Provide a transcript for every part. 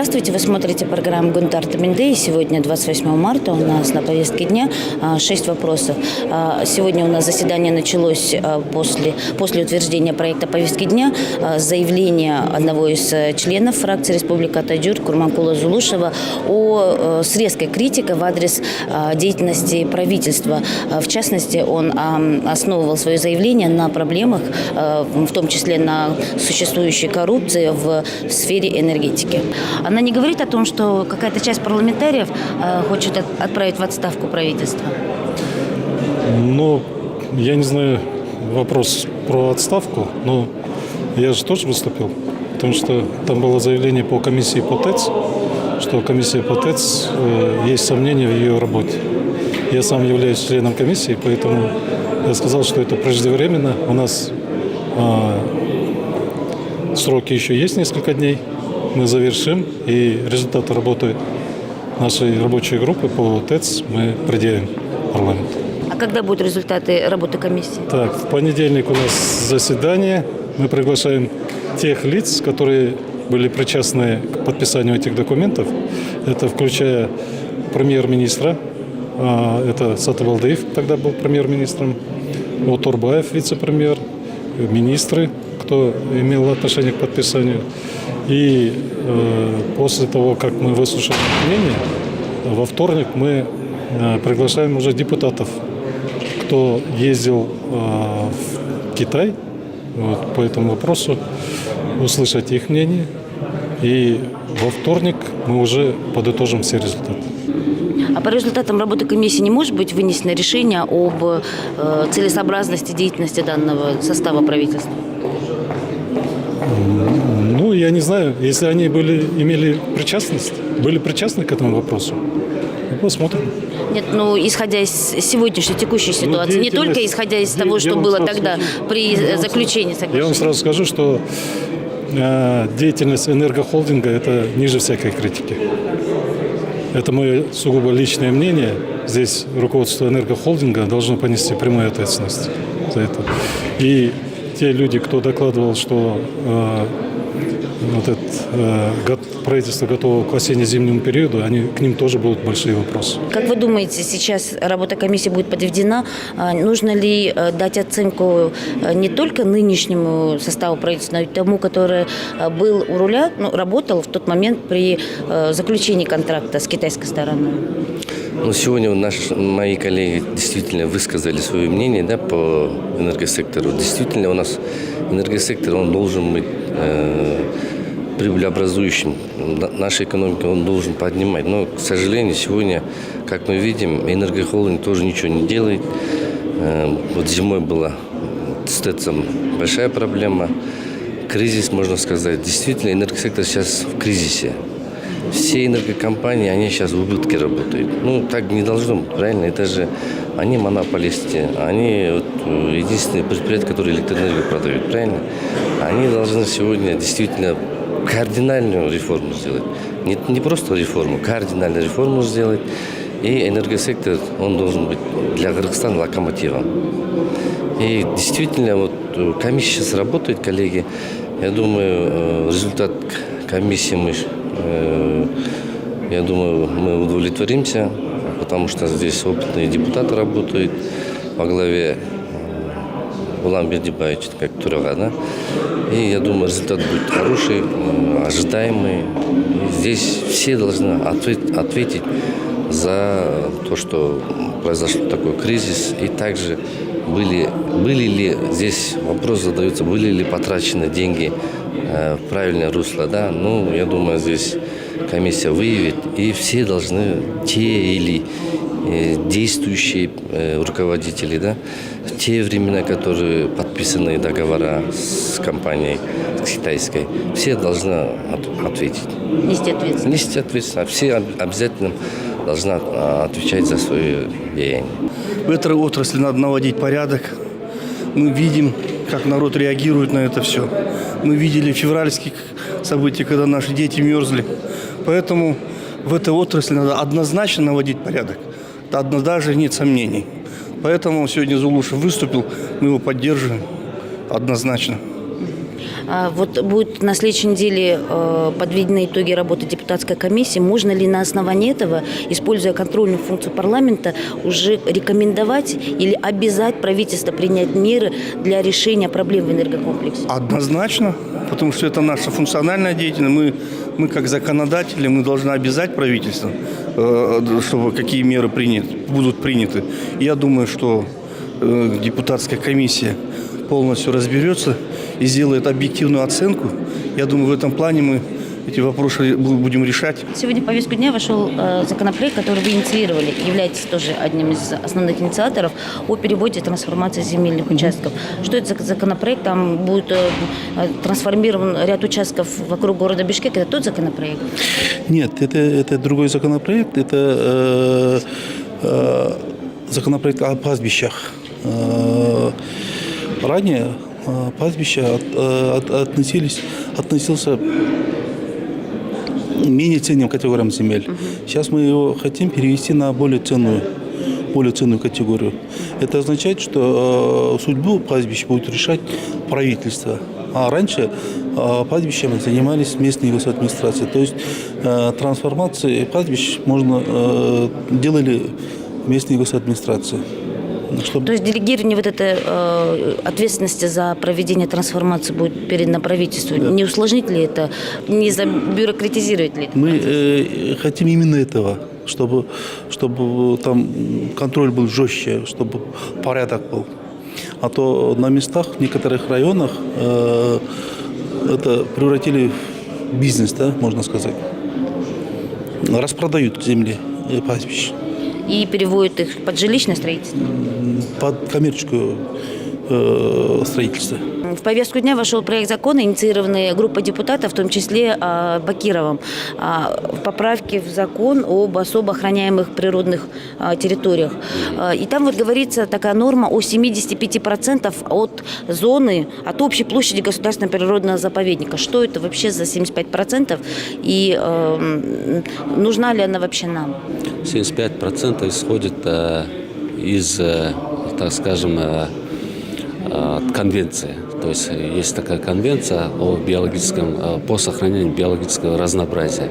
Здравствуйте, вы смотрите программу «Гунтар Таминдей». Сегодня 28 марта, у нас на повестке дня 6 вопросов. Сегодня у нас заседание началось после утверждения проекта повестки дня с заявления одного из членов фракции «Республика Атадюрт» Курманкула Зулушева с резкой критикой в адрес деятельности правительства. В частности, он основывал свое заявление на проблемах, в том числе на существующей коррупции в сфере энергетики. Она не говорит о том, что какая-то часть парламентариев хочет отправить в отставку правительство? Ну, я не знаю вопрос про отставку, но я же тоже выступил, потому что там было заявление по комиссии по ТЭЦ, что комиссия по ТЭЦ, есть сомнения в ее работе. Я сам являюсь членом комиссии, поэтому я сказал, что это преждевременно. У нас сроки еще есть несколько дней. Мы завершим, и результаты работы нашей рабочей группы по ТЭЦ мы предъявим парламенту. А когда будут результаты работы комиссии? Так, в понедельник у нас заседание. Мы приглашаем тех лиц, которые были причастны к подписанию этих документов. Это включая премьер-министра, это Сатыбалдыев тогда был премьер-министром, Оторбаев вице-премьер, министры, кто имел отношение к подписанию. И после того, как мы выслушали мнение, во вторник мы приглашаем уже депутатов, кто ездил в Китай по этому вопросу, услышать их мнение. И во вторник мы уже подытожим все результаты. А по результатам работы комиссии не может быть вынесено решение об целесообразности деятельности данного состава правительства? Ну, я не знаю, если они имели причастность, были причастны к этому вопросу, посмотрим. Нет, исходя из сегодняшней текущей ситуации, не только исходя из того, что было тогда при заключении соглашения. Я вам сразу скажу, что деятельность энергохолдинга – это ниже всякой критики. Это мое сугубо личное мнение. Здесь руководство энергохолдинга должно понести прямую ответственность за это. И те люди, кто докладывал, что правительство готово к осенне-зимнему периоду, к ним тоже будут большие вопросы. Как вы думаете, сейчас работа комиссии будет подведена? Нужно ли дать оценку не только нынешнему составу правительства, но и тому, который был у руля, работал в тот момент при заключении контракта с китайской стороной? Сегодня мои коллеги действительно высказали свое мнение по энергосектору. Действительно, у нас энергосектор, он должен быть прибылеобразующим. Наша экономика он должен поднимать. Но, к сожалению, сегодня, как мы видим, энергохолдинг тоже ничего не делает. Вот зимой была с ТЭЦом большая проблема. Кризис, можно сказать. Действительно, энергосектор сейчас в кризисе. Все энергокомпании, они сейчас в убытке работают. Так не должно быть, правильно? Это же они монополисты, они единственные предприятия, которые электроэнергию продают, правильно? Они должны сегодня действительно кардинальную реформу сделать. Не просто реформу, кардинальную реформу сделать. И энергосектор, он должен быть для Кыргызстана локомотивом. И действительно, комиссия сейчас работает, коллеги. Я думаю, результат комиссии мы удовлетворимся, потому что здесь опытные депутаты работают во главе Улан Бердибаевич, как Турага, да? И я думаю, результат будет хороший, ожидаемый. И здесь все должны ответить за то, что произошел такой кризис. И также были ли, здесь вопрос задается, были ли потрачены деньги в правильное русло, да? Я думаю, здесь комиссия выявит, и все должны, те или действующие руководители, да, в те времена, которые подписаны договора с компанией, с китайской, все должны ответить. Нести ответственность. Нести ответственность. Все обязательно должны отвечать за свое деяние. В этой отрасли надо наводить порядок. Мы видим, как народ реагирует на это все. Мы видели февральские события, когда наши дети мерзли. Поэтому в этой отрасли надо однозначно наводить порядок. Даже нет сомнений. Поэтому сегодня Зулушев выступил, мы его поддерживаем однозначно. Вот будут на следующей неделе подведены итоги работы депутатской комиссии. Можно ли на основании этого, используя контрольную функцию парламента, уже рекомендовать или обязать правительство принять меры для решения проблем в энергокомплексе? Однозначно, потому что это наша функциональная деятельность. Мы как законодатели, мы должны обязать правительство, чтобы какие меры будут приняты. Я думаю, что депутатская комиссия полностью разберется и сделает объективную оценку. Я думаю, в этом плане мы эти вопросы будем решать. Сегодня в повестку дня вошел законопроект, который вы инициировали, являетесь тоже одним из основных инициаторов, о переводе и трансформации земельных участков. Что это за законопроект? Там будет трансформирован ряд участков вокруг города Бишкек. Это тот законопроект? Нет, это другой законопроект. Это законопроект о пастбищах. Ранее пастбища относился менее ценным категориям земель. Сейчас мы его хотим перевести на более ценную категорию. Это означает, что судьбу пастбищ будет решать правительство. А раньше пастбищами занимались местные госадминистрации. То есть трансформации пастбищ делали местные госадминистрации. То есть делегирование вот этой ответственности за проведение трансформации будет передано правительству. Да. Не усложнит ли это, не забюрократизирует ли это? Мы хотим именно этого, чтобы там контроль был жестче, чтобы порядок был. А то на местах, в некоторых районах это превратили в бизнес, да, можно сказать. Распродают земли и пастбища. И переводят их под жилищное строительство? Под коммерческое строительство. В повестку дня вошел проект закона, инициированный группой депутатов, в том числе Бакировым, поправки в закон об особо охраняемых природных территориях. И там вот говорится такая норма о 75% от зоны, от общей площади государственного природного заповедника. Что это вообще за 75%? И нужна ли она вообще нам? 75% исходит из, так скажем, конвенции. То есть есть такая конвенция по сохранению биологического разнообразия,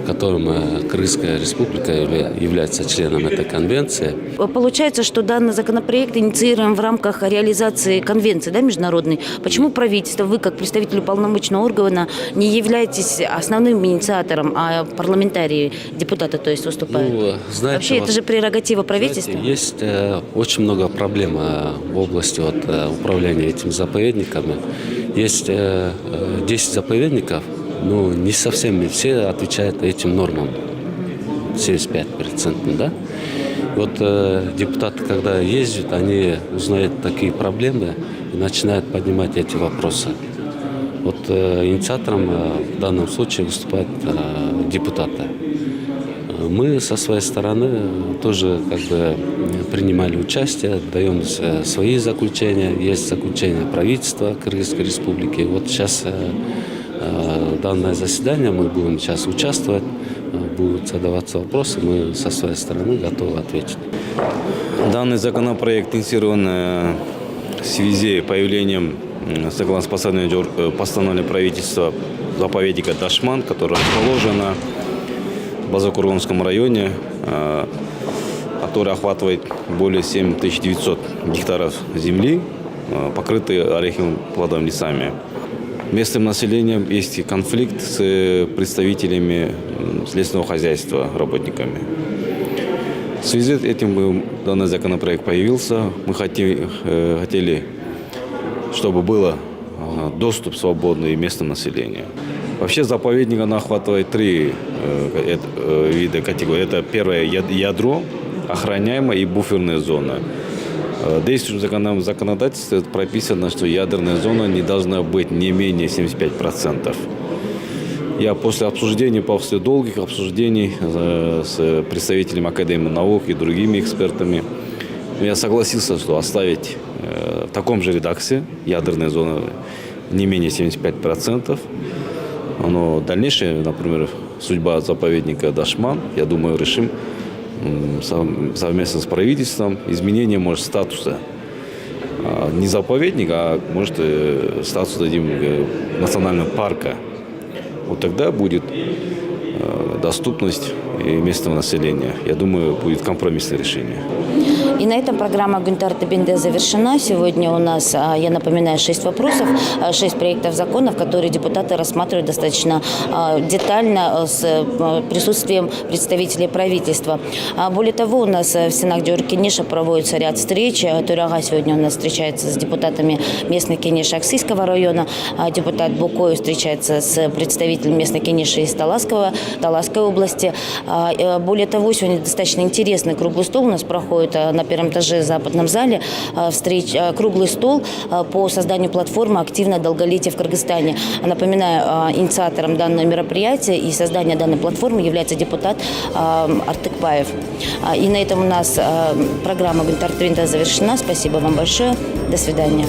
которым Крымская республика является членом этой конвенции. Получается, что данный законопроект инициируем в рамках реализации конвенции, да, международной. Почему правительство, вы как представитель уполномоченного органа, не являетесь основным инициатором, а парламентарии, депутаты, то есть, выступают? Ну, знаете, вообще, это же прерогатива правительства. Знаете, есть очень много проблем в области управления этими заповедниками. Есть 10 заповедников, но не совсем все отвечают этим нормам, 75%, да? Вот депутаты, когда ездят, они узнают такие проблемы и начинают поднимать эти вопросы. Вот инициатором в данном случае выступают депутаты. Мы со своей стороны тоже принимали участие, даем свои заключения. Есть заключение правительства Кыргызской республики. Вот сейчас данное заседание, мы будем сейчас участвовать, будут задаваться вопросы, мы со своей стороны готовы ответить. Данный законопроект инициирован в связи с появлением, согласно постановлению правительства, заповедника Дашман, который расположен в Базакурганском районе, который охватывает более 7900 гектаров земли, покрытые ореховыми плодовыми лесами. Местным населением есть конфликт с представителями следственного хозяйства, работниками. В связи с этим данный законопроект появился. Мы хотели, чтобы был доступ свободный местным населением. Вообще заповедник охватывает 3 вида категорий. Это первое ядро, охраняемая и буферная зона. В действующем законодательстве прописано, что ядерная зона не должна быть не менее 75%. Я после долгих обсуждений с представителями Академии наук и другими экспертами, я согласился, что оставить в таком же редакции ядерная зона не менее 75%. Но дальнейшая, например, судьба заповедника Дашман, я думаю, решим совместно с правительством изменение, может, статуса не заповедник, а может статус дадим национального парка. Вот тогда будет доступность и местного населения. Я думаю, будет компромиссное решение. И на этом программа Гюнтар Тебенде завершена. Сегодня у нас, я напоминаю, 6 вопросов, 6 проектов законов, которые депутаты рассматривают достаточно детально с присутствием представителей правительства. Более того, у нас в Сенак Диор Кенеша проводится ряд встреч. Туряга сегодня у нас встречается с депутатами местных Кенеша Аксийского района. Депутат Букоев встречается с представителем местной Кенеши из Таласской области. Более того, сегодня достаточно интересный круглый стол у нас проходит на первом этаже в западном зале. Круглый стол по созданию платформы «Активное долголетие в Кыргызстане». Напоминаю, инициатором данного мероприятия и создания данной платформы является депутат Артыкбаев. И на этом у нас программа Гюнтар Тебенде завершена. Спасибо вам большое. До свидания.